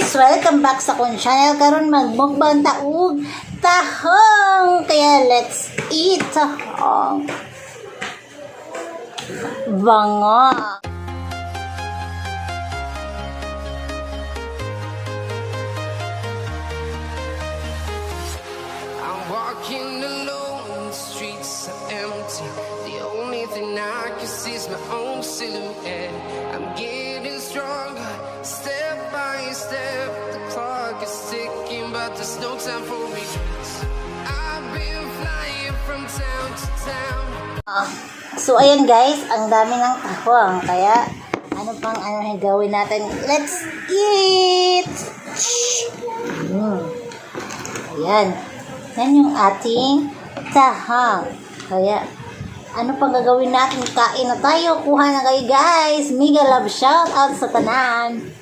guys! Welcome back sa akong channel. Karon magmukbang taog tahong. Kaya let's eat tahong. Bango. I'm walking alone, the streets are empty. The only thing I can see is my own silhouette. I'm getting stronger, step by step. The clock is ticking, but there's no time for regrets. I've been flying from town to town. So ayan guys, ang dami ng tahong. Kaya ano pang gawin natin? Let's eat! Ayan. Yan yung ating tahong. Kaya ano pang gagawin natin? Kain na tayo. Kuha na kayo guys. Mega love shout out sa tanan.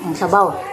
Ang sabaw.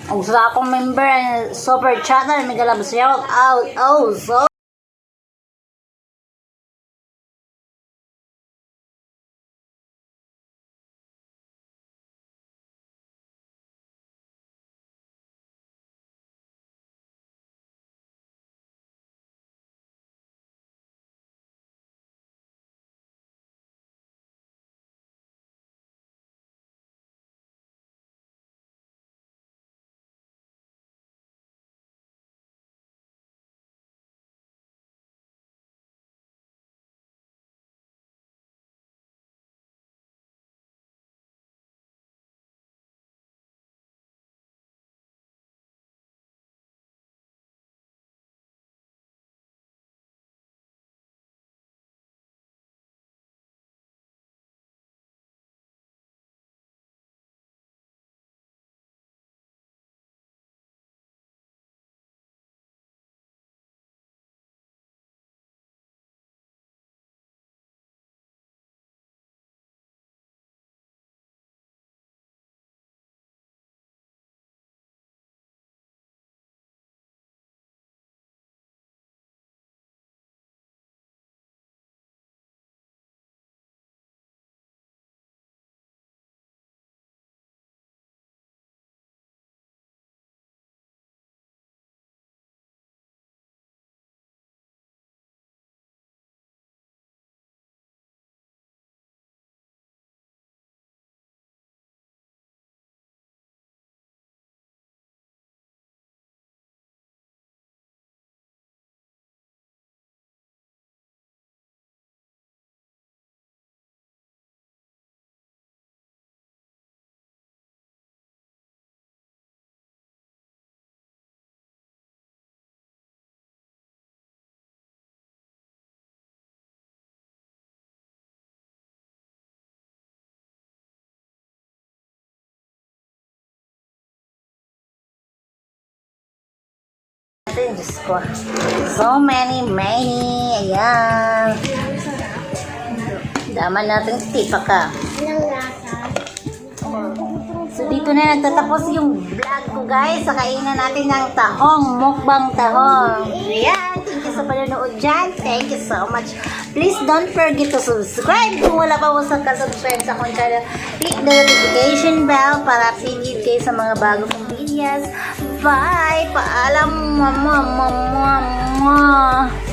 Ang sa akong member, super chatter, may galab shout out. Oh, so natin. Diyos ko. So many. Ayan. Daman natin tipa ka. So dito na nagtatapos yung vlog ko guys. Sa kainan natin ng tahong. Mukbang tahong. Ayan. Thank you sa panonood dyan. Thank you so much. Please don't forget to subscribe. Kung wala pa po sa kasubscribe sa akong channel, click the notification bell para updated kayo sa mga bago kong videos. Bye! Paalam! Mwah, mwah, mwah, mwah, mwah.